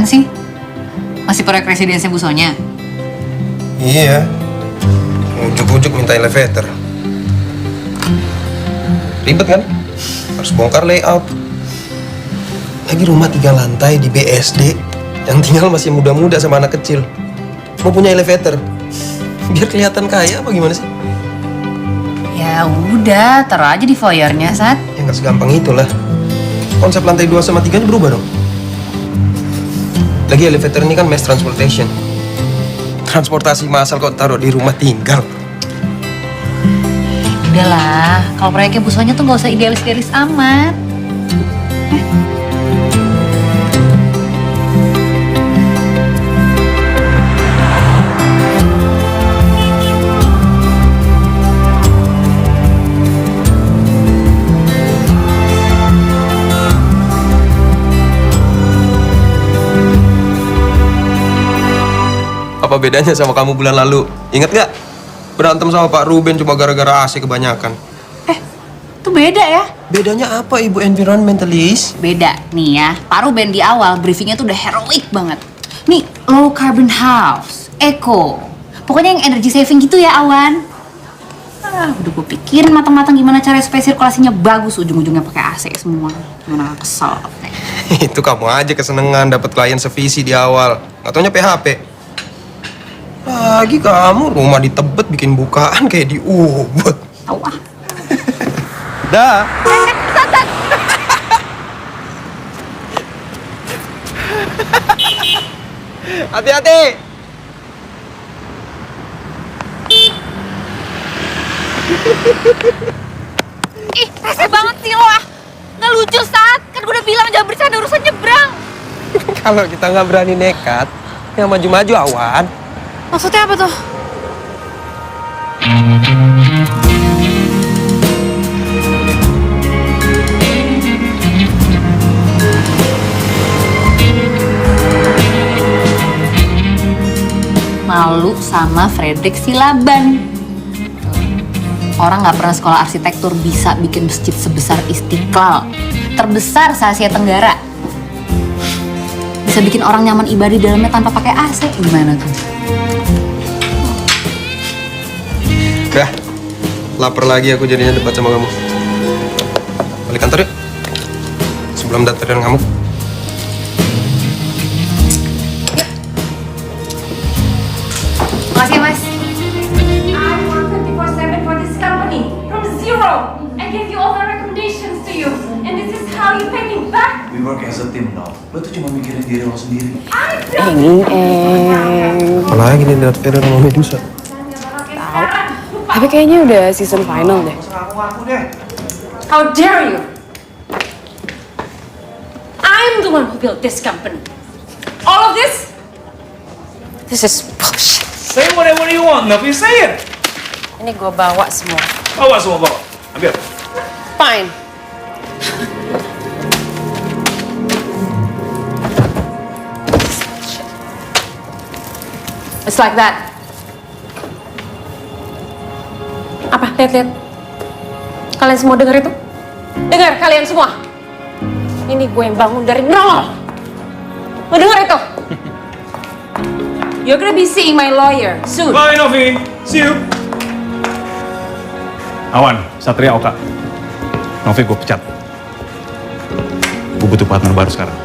apaan sih? Masih proyek residensi Bu Sonya? Iya. Ujuk-ujuk minta elevator. Ribet kan? Harus bongkar layout. Lagi rumah 3 lantai di BSD. Yang tinggal masih muda-muda sama anak kecil. Mau punya elevator. Biar kelihatan kaya apa gimana sih? Ya udah, taruh aja di foyernya, Sat. Ya nggak segampang itulah. Konsep lantai 2 sama 3 nya berubah dong. Lagi elevator ini kan mass transportation. Transportasi massal kok taruh di rumah tinggal. Udahlah, kalau proyeknya Bu Sonya tuh nggak usah idealis-idealis amat. Apa bedanya sama kamu bulan lalu? Ingat nggak? Berantem sama Pak Ruben cuma gara-gara AC kebanyakan. Itu beda ya? Bedanya apa, Ibu environmentalist? Beda nih ya, Pak Ruben di awal briefingnya tuh udah heroik banget. Nih, low carbon house, eco. Pokoknya yang energy saving gitu ya, Awan. Udah gue pikirin matang-matang gimana cara supaya sirkulasinya bagus, ujung-ujungnya pakai AC semua. Gimana kesel. Itu kamu aja kesenengan dapat klien sevisi di awal. Nggak taunya PHP. Lagi kamu rumah di Tebet bikin bukaan kayak di Ubud. Tahu ah. Dah. Hati-hati. Ih, rese banget sih lo ah. Nggak lucu, Sat. Kan gue udah bilang jangan bercanda urusan nyebrang. Kalau kita nggak berani nekat, ya maju-maju awan. Maksudnya apa tuh? Malu sama Frederick Silaban. Orang nggak pernah sekolah arsitektur bisa bikin masjid sebesar Istiqlal, terbesar se-Asia Tenggara. Bisa bikin orang nyaman ibadah di dalamnya tanpa pakai AC. Gimana tuh? Dah, lapar lagi aku jadinya debat sama kamu. Balik kantor yuk. Sebelum datang kamu. Makasih ya, Mas. I work 24/7 for this company from zero. I gave you all the recommendations to you, and this is how you pay me back. We work as a team now. Lo tuh cuma mikirin diri lo sendiri. Apalagi nih lihat Vera sama Medusa. Tapi kayaknya udah season final deh. Aku deh. How dare you? I'm the one who built this company. All of this? This is bullshit. Say whatever you want, Nafi. Say it. Ini gue bawa semua. Bawa semua bawa. Ambil. Fine. It's like that. Apa? Lihat-lihat. Kalian semua dengar itu? Dengar kalian semua. Ini gue yang bangun dari nol. Lo dengar itu? You're gonna be seeing my lawyer soon. Bye, Nafi. See you. Awan, Satria, Oka. Novi gue pecat. Gue butuh partner baru sekarang.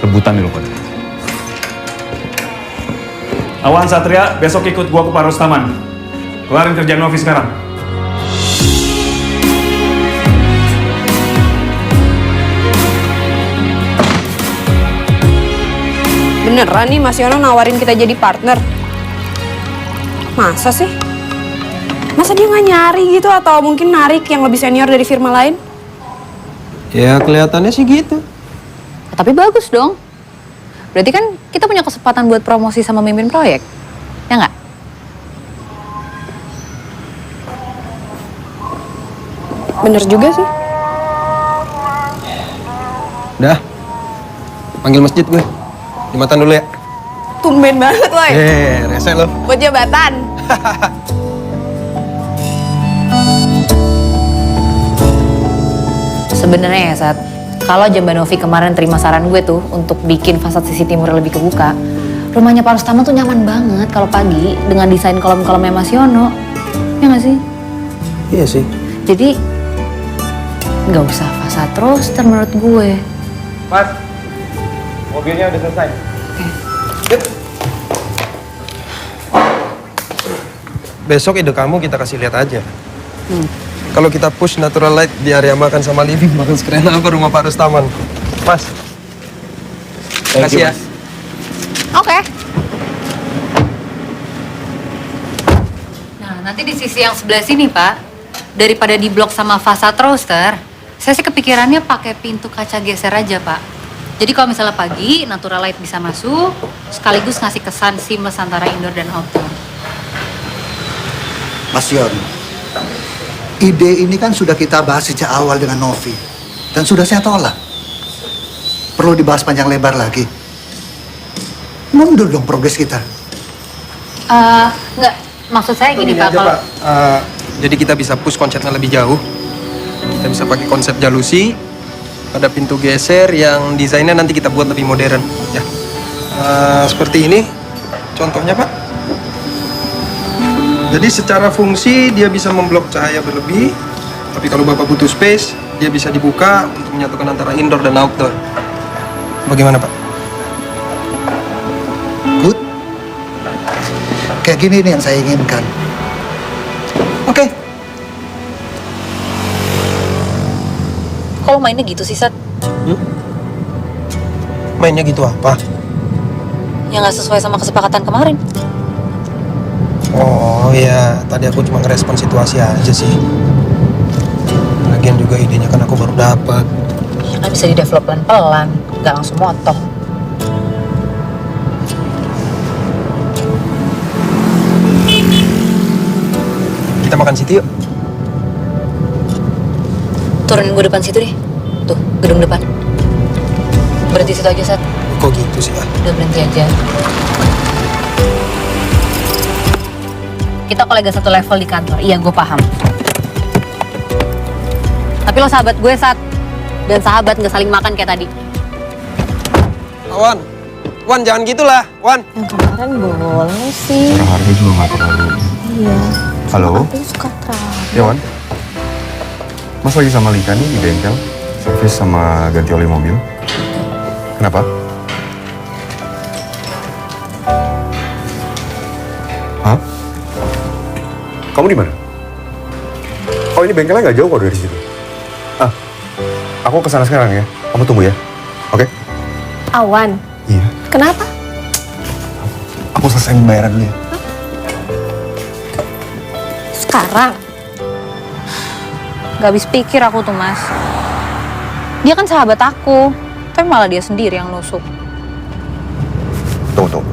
Rebutan nih lo pada. Awan, Satria, besok ikut gue ke Paros Taman. Kelarin kerjaan Novi sekarang. Beneran nih Mas Yono nawarin kita jadi partner? Masa sih? Masa dia nggak nyari gitu atau mungkin narik yang lebih senior dari firma lain? Ya kelihatannya sih gitu. Tapi bagus dong. Berarti kan kita punya kesempatan buat promosi sama mimpin proyek. Ya nggak? Bener juga sih. Dah. Panggil masjid gue. Jumatan dulu ya. Tumben banget woy. Rese lo. Buat jabatan. Sebenarnya ya, Sat, Kalau aja Mbak Novi kemarin terima saran gue tuh untuk bikin fasad sisi timur lebih kebuka, rumahnya Pak Rustama tuh nyaman banget kalau pagi dengan desain kolom-kolomnya Mas Yono. Ya nggak sih? Iya sih. Jadi nggak usah fasad roster menurut gue. Mas, mobilnya udah selesai. Yuk. Besok ide kamu kita kasih lihat aja. Kalau kita push natural light di area makan sama living, bakal sekeren apa rumah Pak Rustaman. Mas. Makasih ya. Oke. Nah, nanti di sisi yang sebelah sini, Pak, daripada di blok sama fasad roster, saya sih kepikirannya pakai pintu kaca geser aja, Pak. Jadi kalau misalnya pagi, natural light bisa masuk, sekaligus ngasih kesan seamless antara indoor dan outdoor. Mas Yon, ide ini kan sudah kita bahas sejak awal dengan Novi. Dan sudah saya tolak. Perlu dibahas panjang lebar lagi. Mundur dong progres kita. Enggak, maksud saya gini, Pak, aja, kalau... Pak. Jadi kita bisa push konsepnya lebih jauh. Kita bisa pakai konsep jalusi, ada pintu geser yang desainnya nanti kita buat lebih modern. Ya, seperti ini contohnya, Pak. Jadi secara fungsi dia bisa memblok cahaya berlebih, tapi kalau Bapak butuh space, dia bisa dibuka untuk menyatukan antara indoor dan outdoor. Bagaimana, Pak? Good. Kayak gini nih yang saya inginkan. Oke. Kok lo mainnya gitu sih, Sat? Mainnya gitu apa? Yang nggak sesuai sama kesepakatan kemarin. Oh ya, tadi aku cuma ngerespon situasi aja sih. Lagian juga idenya kan aku baru dapat. Ya kan bisa di-develop pelan-pelan, nggak langsung motong. Kita makan situ yuk. Turunin gue depan situ deh. Tuh, gedung depan. Berhenti situ aja, Sat. Kok gitu sih ya? Udah berhenti aja. Kita kolega satu level di kantor. Iya, gue paham. Tapi lo sahabat gue, Sat. Dan sahabat nggak saling makan kayak tadi. Wan jangan gitulah, Wan. Yang kemarin boleh sih. Harga juga nggak terlalu. Iya. Halo? Aku suka terang. Ya, Wan. Mas lagi sama Lika nih di bengkel. Servis sama ganti oli mobil. Kenapa? Hah? Kamu di mana? Oh, ini bengkelnya nggak jauh kok dari situ. Aku kesana sekarang ya. Kamu tunggu ya. Oke? Awan, Iya. kenapa? Aku selesai pembayaran dulu ya. Sekarang? Gak habis pikir aku tuh, Mas. Dia kan sahabat aku. Tapi malah dia sendiri yang nusuk. Tunggu.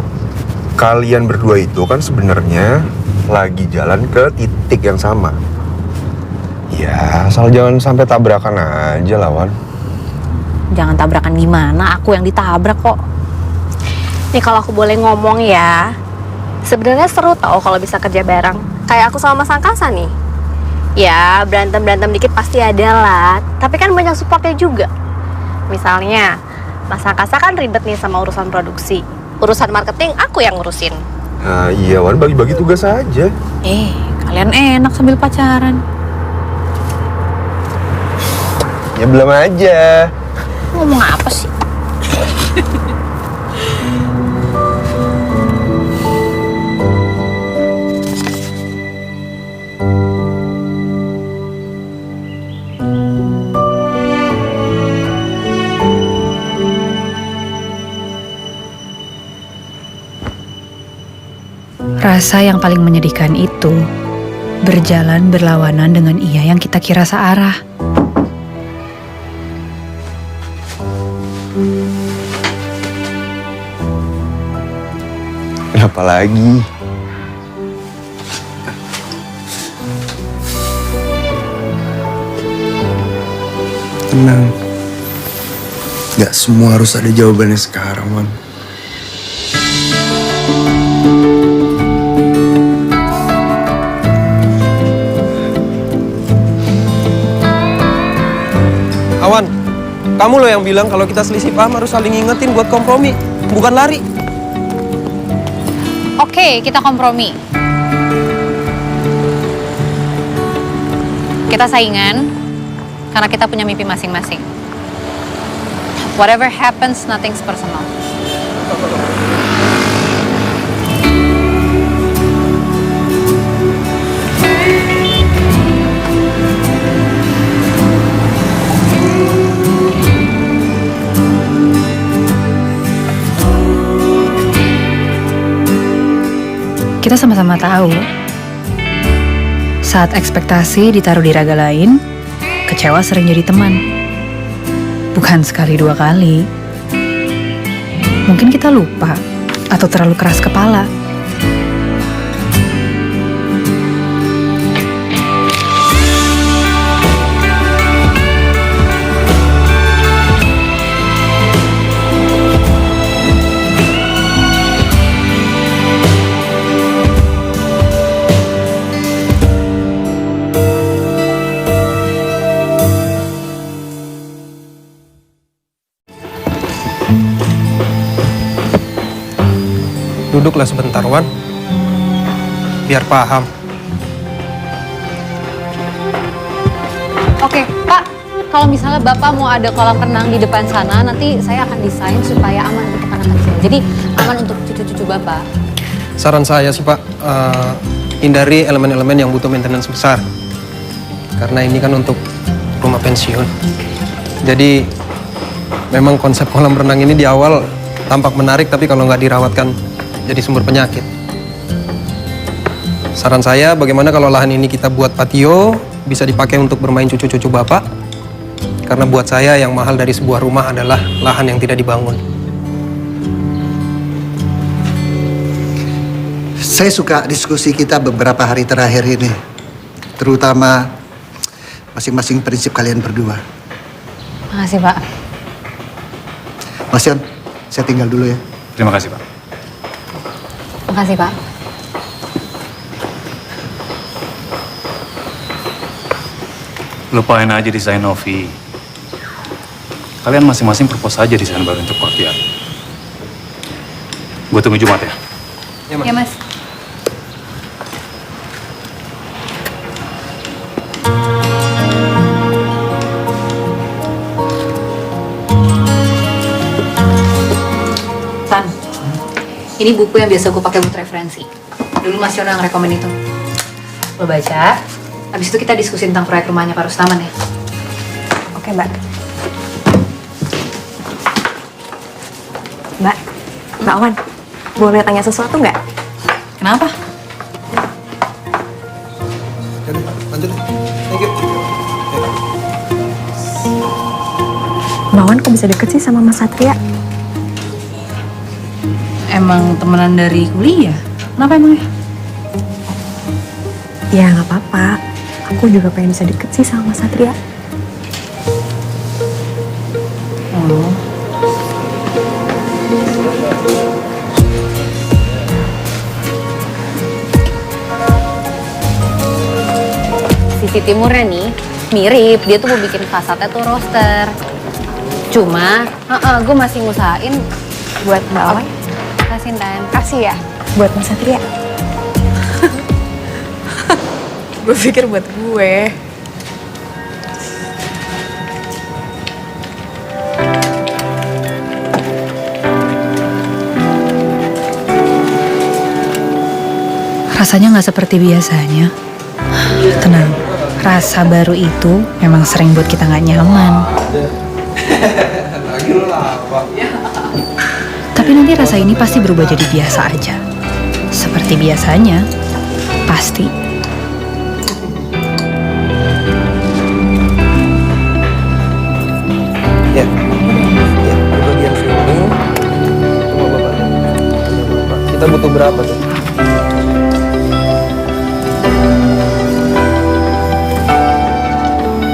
Kalian berdua itu kan sebenarnya lagi jalan ke titik yang sama. Ya, asal jangan sampai tabrakan aja, lawan. Jangan tabrakan gimana, aku yang ditabrak kok. Nih kalau aku boleh ngomong ya, sebenarnya seru tau kalau bisa kerja bareng. Kayak aku sama Mas Angkasa nih. Ya, berantem-berantem dikit pasti ada lah. Tapi kan banyak supportnya juga. Misalnya, Mas Angkasa kan ribet nih sama urusan produksi. Urusan marketing aku yang ngurusin. Nah, iya, Wan, bagi-bagi tugas aja. Kalian enak sambil pacaran. Ya belum aja. Ngomong apa sih? Rasa yang paling menyedihkan itu berjalan berlawanan dengan ia yang kita kira searah. Kenapa lagi? Tenang. Gak semua harus ada jawabannya sekarang, Wan. Kamu loh yang bilang kalau kita selisih paham harus saling ingetin buat kompromi, bukan lari. Oke, kita kompromi. Kita saingan karena kita punya mimpi masing-masing. Whatever happens, nothing's personal. Kita sama-sama tahu, saat ekspektasi ditaruh di raga lain, kecewa sering jadi teman. Bukan sekali dua kali. Mungkin kita lupa atau terlalu keras kepala. Duduklah sebentar, Wan. Biar paham. Oke, Pak. Kalau misalnya Bapak mau ada kolam renang di depan sana, nanti saya akan desain supaya aman untuk anak kecil. Jadi aman untuk cucu-cucu Bapak. Saran saya sih, Pak, hindari elemen-elemen yang butuh maintenance besar. Karena ini kan untuk rumah pensiun. Jadi memang konsep kolam renang ini di awal tampak menarik, tapi kalau nggak dirawatkan jadi sumber penyakit. Saran saya, bagaimana kalau lahan ini kita buat patio, bisa dipakai untuk bermain cucu-cucu Bapak? Karena buat saya yang mahal dari sebuah rumah adalah lahan yang tidak dibangun. Saya suka diskusi kita beberapa hari terakhir ini. Terutama masing-masing prinsip kalian berdua. Makasih, Pak. Mas Yon, saya tinggal dulu ya. Terima kasih, Pak. Makasih, Pak. Lupain aja desain Novi. Kalian masing-masing propose aja desain baru untuk courtyard. Gue tunggu Jumat ya. Ya, Mas. San, ini buku yang biasa gue pakai buat referensi. Dulu Mas Yono yang rekomen itu. Lo baca, habis itu kita diskusi tentang proyek rumahnya Pak Rustaman ya. Oke, Mbak. Mbak Wan, boleh tanya sesuatu nggak? Kenapa? Yaudah, lanjut deh. Thank you. Mbak Wan kok bisa deket sih sama Mas Satria? Emang temenan dari kuliah? Kenapa emangnya? Ya nggak apa-apa. Aku juga pengen bisa deket sih sama Mas Satria. Oh. Sisi timurnya nih mirip, dia tuh mau bikin fasadnya tuh roster. Cuma, gue masih ngusahain Buat Mbak Wan? kasih Tan. Kasih ya? Buat Mas Satria? Gue pikir buat gue. Rasanya nggak seperti biasanya. Tenang, rasa baru itu memang sering buat kita nggak nyaman. Tapi nanti rasa ini pasti berubah jadi biasa aja. Seperti biasanya, pasti. Ya, di bagian sini. Tunggu Bapaknya. Kita butuh berapa tuh?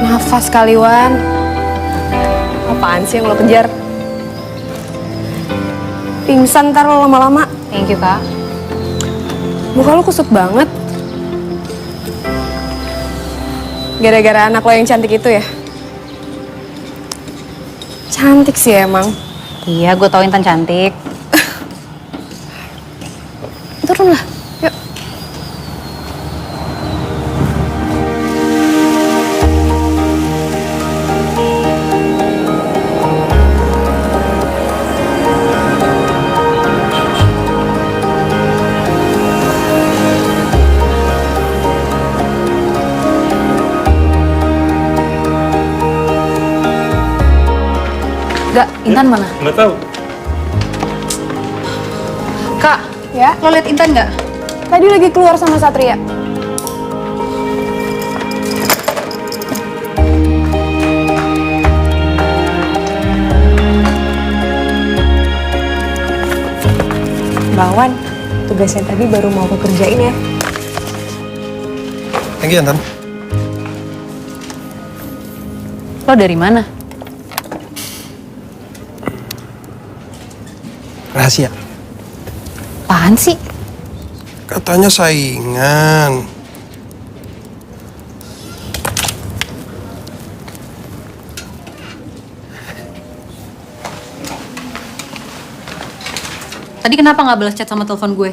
Nafas kali, Wan. Apaan sih yang lo kejar? Pingsan ntar lo lama-lama. Thank you, Kak. Muka lo kusut banget. Gara-gara anak lo yang cantik itu ya? Cantik sih emang. Iya, gue tau Intan cantik. Turun lah, yuk. Gak, Intan mana? Nggak tahu. Kak, Ya, lo liat Intan gak? tadi lagi keluar sama Satria. Bawan, tugasnya tadi baru mau aku kerjain ya. Thank you, Intan. Lo dari mana? Rahasia. Apaan sih? Katanya saingan. Tadi kenapa gak balas chat sama telepon gue?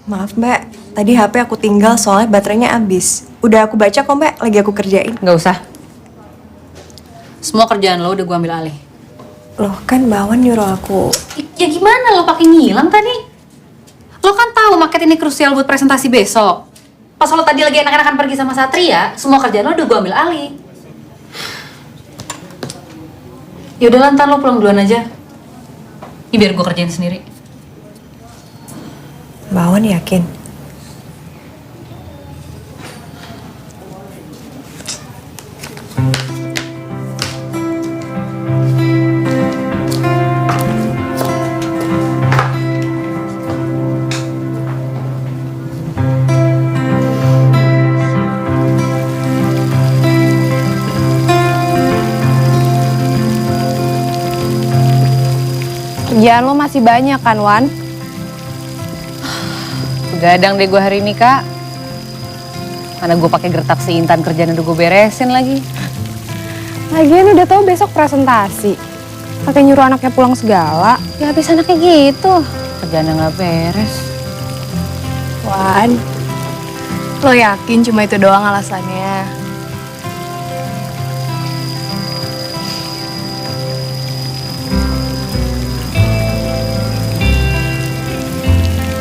Maaf mbak, tadi HP aku tinggal soalnya baterainya habis. Udah aku baca kok mbak, lagi aku kerjain. Gak usah. Semua kerjaan lo udah gue ambil alih. Loh kan Bawan nyuruh aku. Ya gimana lo pakai ngilang tadi? Lo kan tahu market ini krusial buat presentasi besok. Pas lo tadi lagi enak-enakan pergi sama Satria, semua kerjaan lo udah gue ambil alih. Yaudah ntar lo pulang duluan aja. Ini biar gue kerjain sendiri. Bawan yakin? Kerjaan lo masih banyak kan, Wan? Begadang deh gue hari ini, Kak. Mana gue pakai gertak si Intan, kerjaan udah gue beresin lagi. Lagian udah tahu besok presentasi. Pakai nyuruh anaknya pulang segala. Ya habis anaknya gitu. Kerjaan nggak beres. Wan, lo yakin cuma itu doang alasannya?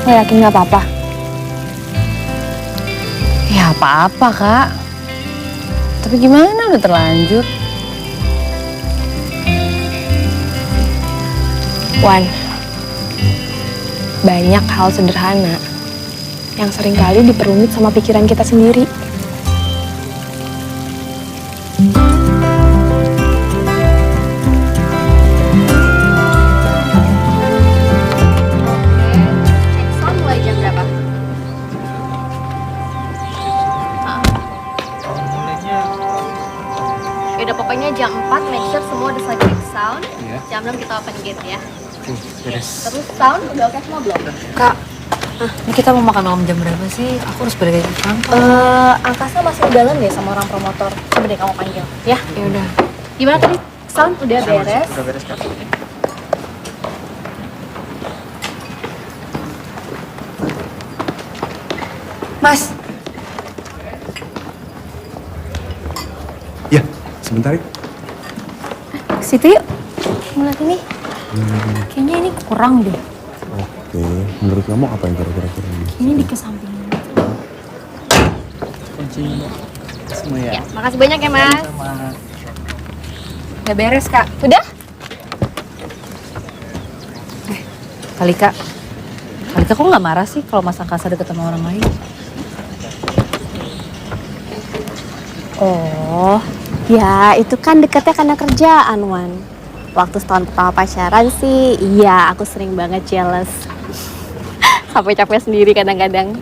Lo yakin gak apa-apa? Ya apa-apa, Kak. Tapi gimana udah terlanjur. Wan, banyak hal sederhana yang seringkali diperumit sama pikiran kita sendiri. Sound mulai jam berapa? Yaudah pokoknya jam 4 make sure semua udah selesai check sound. Jam 6 kita open gate ya. Terus sound udah oke semua belum? Kak, ini kita mau makan malam jam berapa sih? Aku harus balik lagi ke kantor. Angkasa masih di dalam deh sama orang promotor. Coba deh kamu panggil ya. Yaudah. Gimana tadi? Sound udah beres? Udah beres, Kak. Mas, Ya, sebentar ya. Ke situ yuk. Ngeliat ini. Kayaknya ini kurang deh. Oke, menurut kamu apa yang kira-kira kurang? Ini dikesampingin. Ya, makasih banyak ya mas. Udah beres, Kak. Udah? Kalika kok nggak marah sih kalau Mas Angkasa deket sama orang lain? Oh, ya itu kan deketnya karena kerjaan, Wan. Waktu setahun pertama pacaran sih, iya aku sering banget jealous. Sampai capek sendiri kadang-kadang.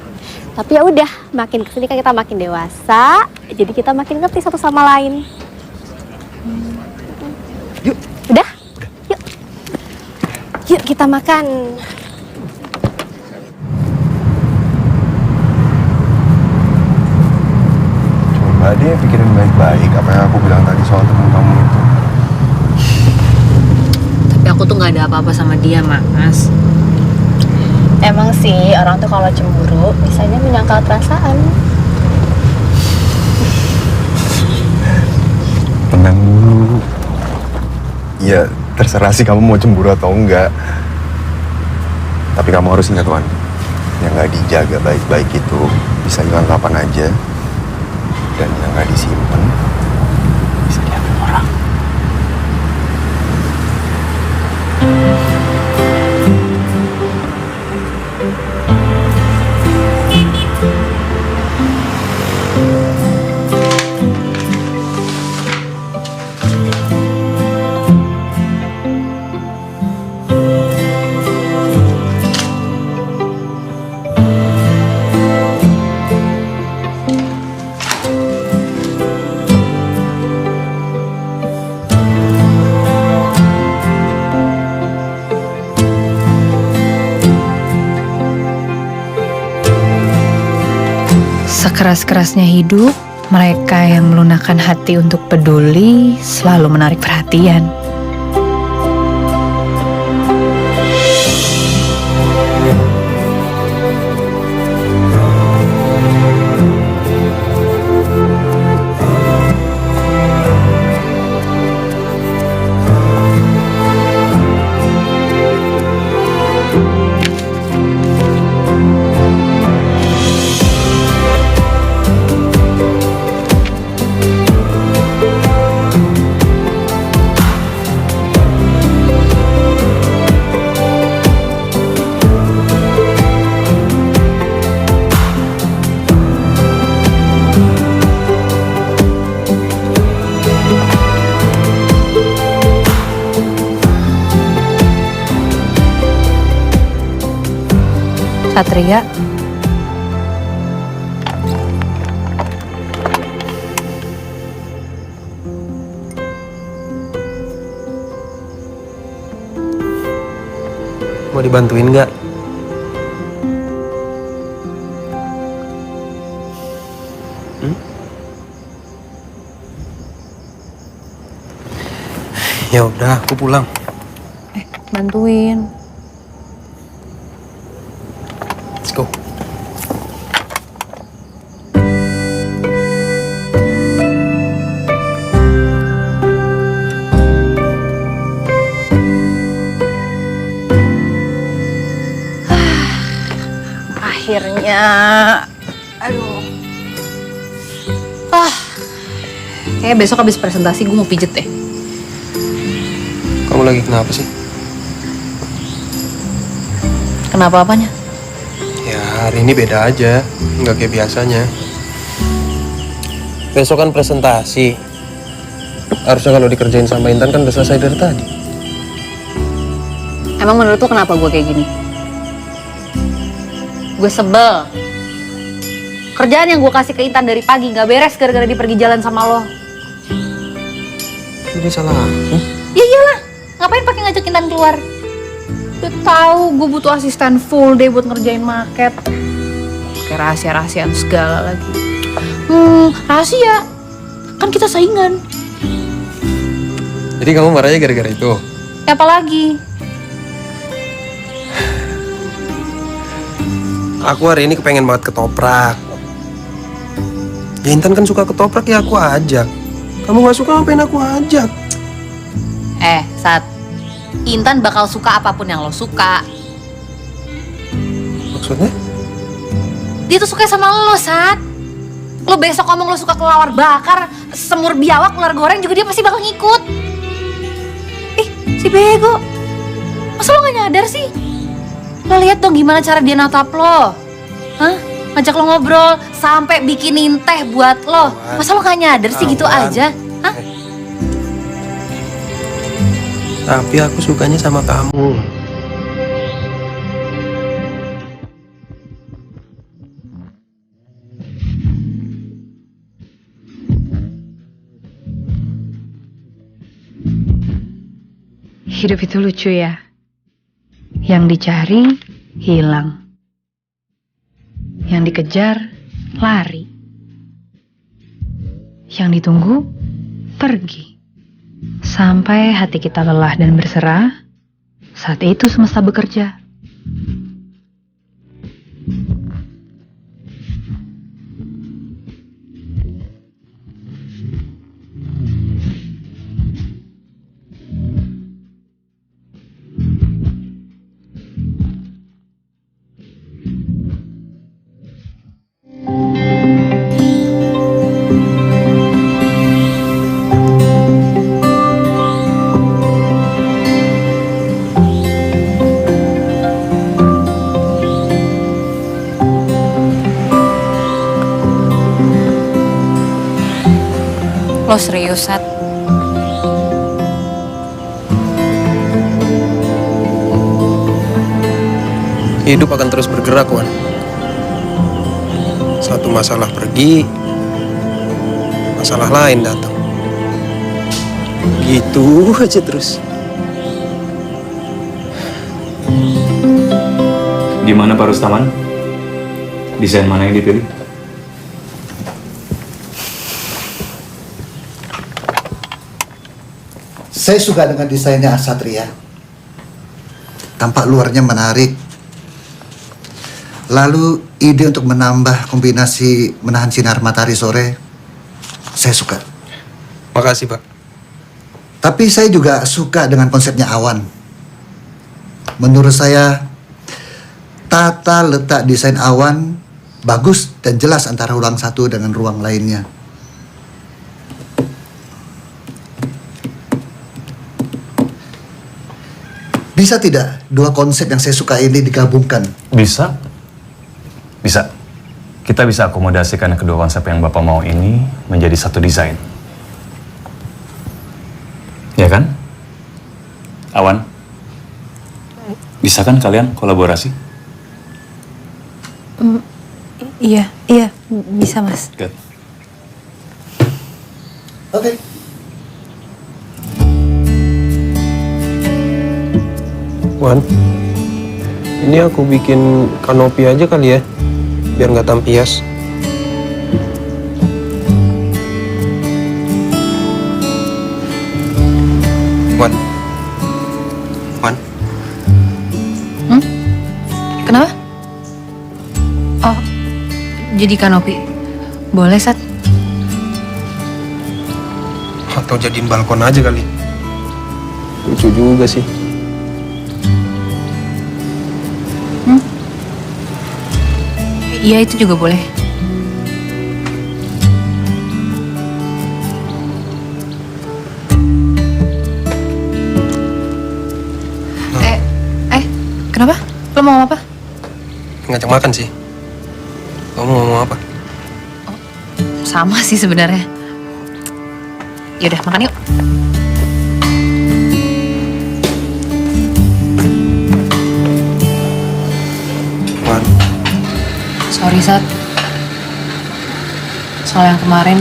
Tapi ya udah, makin kesini kan kita makin dewasa, jadi kita makin ngerti satu sama lain. Yuk. Udah? Yuk. Yuk kita makan. Coba deh pikirin baik-baik apa yang aku bilang tadi soal temen kamu itu. Tapi aku tuh nggak ada apa-apa sama dia, Mas. Emang sih orang tuh kalau cemburu bisanya menyangkal perasaan. Tenang dulu. Ya, terserah sih kamu mau cemburu atau enggak. Tapi kamu harus ingat, Wan. Yang nggak dijaga baik-baik itu bisa hilang kapan aja. Dan yang nggak disimpan bisa diambil orang. Sekeras-kerasnya hidup, mereka yang melunakkan hati untuk peduli selalu menarik perhatian. Satria, Mau dibantuin nggak? Ya udah, aku pulang. bantuin. Let's go. Akhirnya, aduh. Kayaknya besok habis presentasi gue mau pijet deh. Kamu lagi kenapa sih? Kenapa apanya? Ya, hari ini beda aja. Nggak kayak biasanya. Besok kan presentasi. Harusnya kalau dikerjain sama Intan kan udah selesai dari tadi. Emang menurut lo kenapa gue kayak gini? Gue sebel. Kerjaan yang gue kasih ke Intan dari pagi nggak beres gara-gara dia pergi jalan sama lo. Ini salah aku. Ya iyalah, ngapain pakai ngajak Intan keluar? Udah tahu gue butuh asisten full day buat ngerjain market. Kayak rahasia-rahasiaan segala lagi. Rahasia? Kan kita saingan. Jadi kamu marahnya gara-gara itu? Ya, apalagi? Aku hari ini kepengen banget ketoprak. Ya Intan kan suka ketoprak, ya aku ajak. Kamu gak suka, ngapain aku ajak? Sat, Intan bakal suka apapun yang lo suka. Maksudnya? Dia tuh suka sama lo, Sat. Lo besok ngomong lo suka kelawar bakar, semur biawak, ular goreng juga dia pasti bakal ngikut. Si bego. Masa lo gak nyadar sih? Lo lihat dong gimana cara dia natap lo. Hah? Ngajak lo ngobrol, sampai bikinin teh buat lo. Masa lo gak nyadar sih gitu aja? Hah? Tapi aku sukanya sama kamu. Hidup itu lucu ya. Yang dicari, hilang. Yang dikejar, lari. Yang ditunggu, pergi. Sampai hati kita lelah dan berserah, Saat itu semesta bekerja. Lo serius, Sat? Hidup akan terus bergerak, Wan. Satu masalah pergi, masalah lain datang. Gitu aja terus. Gimana Pak Rustaman? Desain mana yang dipilih? Saya suka dengan desainnya Satria. Tampak luarnya menarik. Lalu ide untuk menambah kombinasi menahan sinar matahari sore, saya suka. Makasih, Pak. Tapi saya juga suka dengan konsepnya Awan. Menurut saya, tata letak desain Awan bagus dan jelas antara ruang satu dengan ruang lainnya. Bisa tidak dua konsep yang saya suka ini digabungkan? Bisa. Bisa. Kita bisa akomodasikan kedua konsep yang Bapak mau ini menjadi satu desain. Ya kan? Awan? Bisa kan kalian kolaborasi? Iya, bisa Mas. Good. Oke. Wan, ini aku bikin kanopi aja kali ya, biar nggak tampias. Wan. Kenapa? Oh, jadi kanopi. Boleh, Sat. Atau jadiin balkon aja kali. Lucu juga sih. Iya, itu juga boleh. Kenapa? Lo mau apa? Ngajak makan sih. Kamu mau apa? Sama sih sebenarnya. Yaudah, makan yuk. Wan, Sorry, Sat. Soal yang kemarin,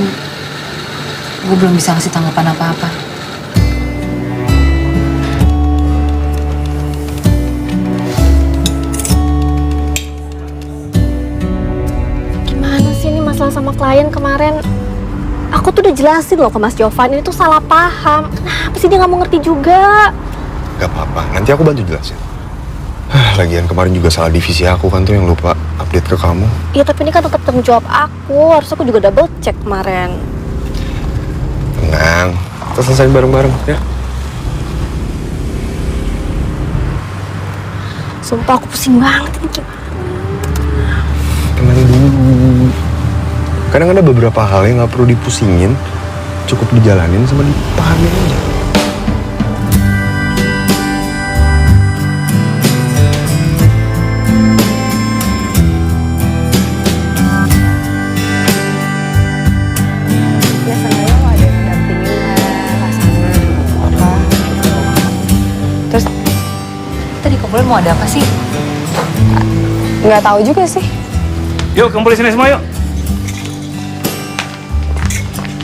gue belum bisa ngasih tanggapan apa-apa. Gimana sih ini masalah sama klien kemarin? Aku tuh udah jelasin loh ke Mas Jovan, ini tuh salah paham. Kenapa sih dia nggak mau ngerti juga? Gak apa-apa, nanti aku bantu jelasin. Lagian kemarin juga salah divisi aku kan tuh yang lupa update ke kamu. Iya, tapi ini kan tetap tanggung jawab aku. Harusnya aku juga double check kemarin. Tenang, kita selesai bareng-bareng ya. Sumpah aku pusing banget ini gimana. Tenang dulu. Kadang ada beberapa hal yang gak perlu dipusingin, cukup dijalanin sama dipahamin aja. Terus, tadi kumpulan mau ada apa sih? Nggak tahu juga sih. Yuk kumpul di sini semua yuk.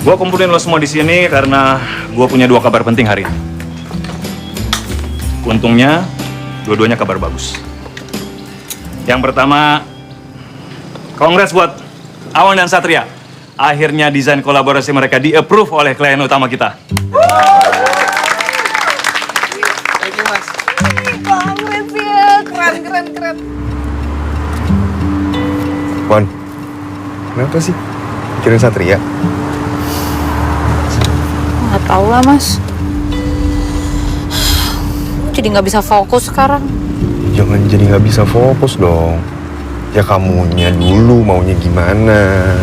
Gua kumpulin lo semua di sini karena gua punya 2 kabar penting hari ini. Untungnya dua-duanya kabar bagus. Yang pertama, congrats buat Awan dan Satria. Akhirnya desain kolaborasi mereka di-approve oleh klien utama kita. thank you, Mas. keren. Wan, kenapa sih? Mikirin Satria? Nggak tahu lah mas. Jadi nggak bisa fokus sekarang. Jangan jadi nggak bisa fokus dong. Ya kamunya dulu maunya gimana.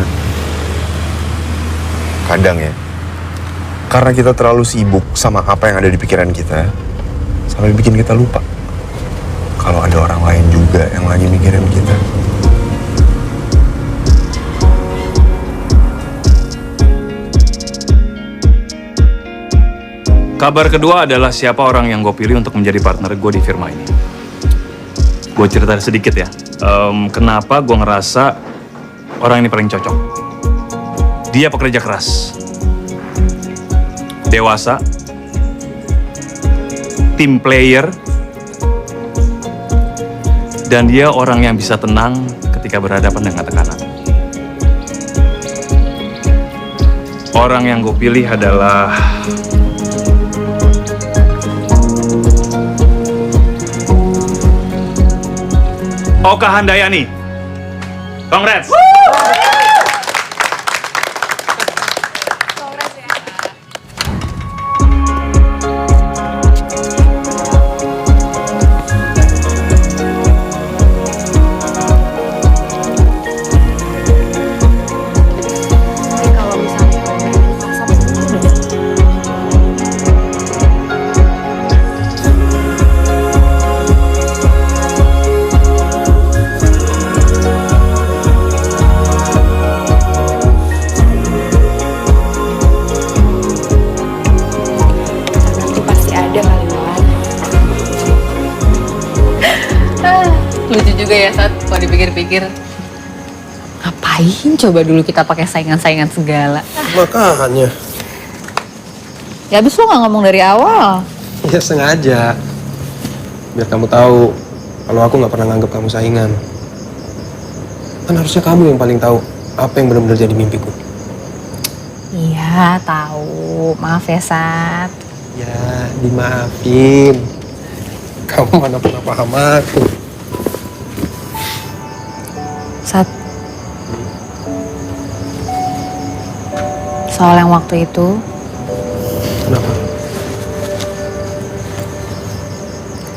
Kadang ya, karena kita terlalu sibuk sama apa yang ada di pikiran kita, sampai bikin kita lupa kalau ada orang lain juga yang lagi mikirin kita. Kabar kedua adalah siapa orang yang gue pilih untuk menjadi partner gue di firma ini. Gue cerita sedikit ya. Kenapa gue ngerasa orang ini paling cocok. Dia pekerja keras, dewasa, team player, dan dia orang yang bisa tenang ketika berhadapan dengan tekanan. Orang yang gue pilih adalah Oka Handayani. Congrats. Lucu juga ya Sat, kalau dipikir-pikir. Ngapain coba dulu kita pakai saingan-saingan segala? Makanya. Ya abis lo nggak ngomong dari awal. Ya sengaja. Biar kamu tahu kalau aku nggak pernah nganggap kamu saingan. Kan harusnya kamu yang paling tahu apa yang benar-benar jadi mimpiku. Iya tahu, maaf ya Sat. Ya, dimaafin. Kamu mana pernah paham aku. Sat. Soal yang waktu itu, Kenapa?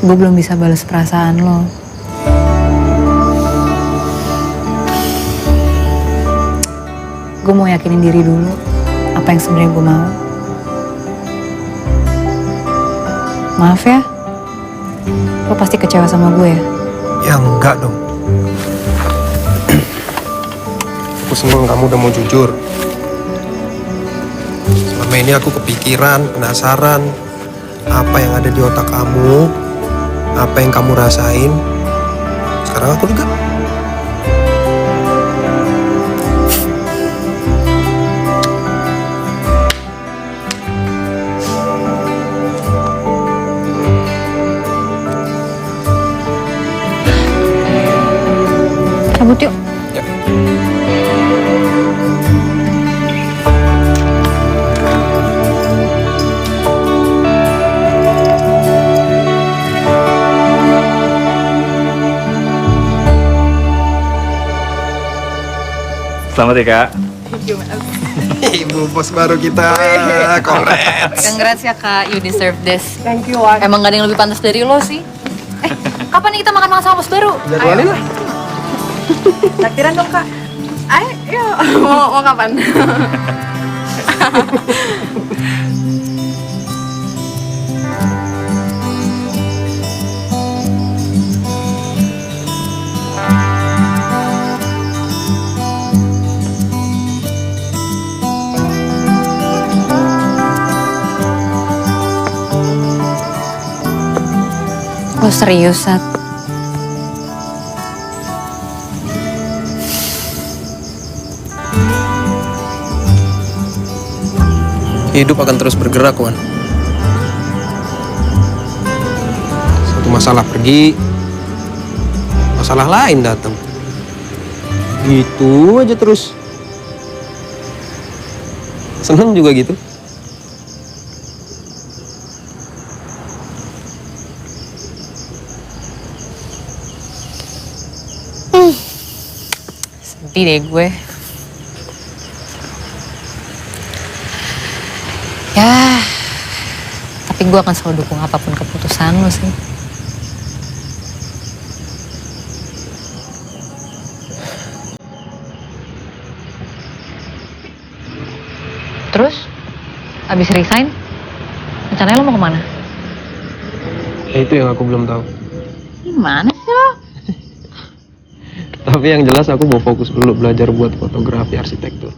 gue belum bisa balas perasaan lo. Gue mau yakinin diri dulu apa yang sebenarnya gue mau. Maaf ya, lo pasti kecewa sama gue ya? Ya enggak dong. Aku seneng kamu udah mau jujur. Selama ini aku kepikiran, penasaran apa yang ada di otak kamu, apa yang kamu rasain. Sekarang aku lega. Cabut yuk. Ya. Selamat ya Kak. Ibu bos baru kita. Congrats. Congrats ya Kak, you deserve this. Thank you, Wan. Emang gak ada yang lebih pantas dari lo sih. Kapan nih kita makan sama bos baru? Jadwalin lah. Takdiran dong, Kak. Ayo, mau kapan? Lo serius, Sat? Hidup akan terus bergerak, Wan. Satu masalah pergi, masalah lain datang. Gitu aja terus. Seneng juga gitu. ngerti deh gue. Ya, tapi gue akan selalu dukung apapun keputusan lo sih. Terus, abis resign, rencananya lo mau kemana? Ya itu yang aku belum tahu. Gimana sih lo? Tapi yang jelas aku mau fokus dulu belajar buat fotografi arsitektur.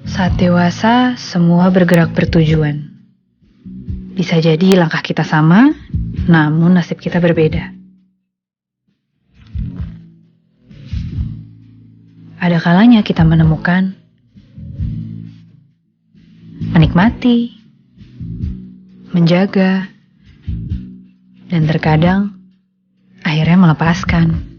Saat dewasa, semua bergerak bertujuan. Bisa jadi langkah kita sama, namun nasib kita berbeda. Ada kalanya kita menemukan, menikmati, menjaga, dan terkadang akhirnya melepaskan.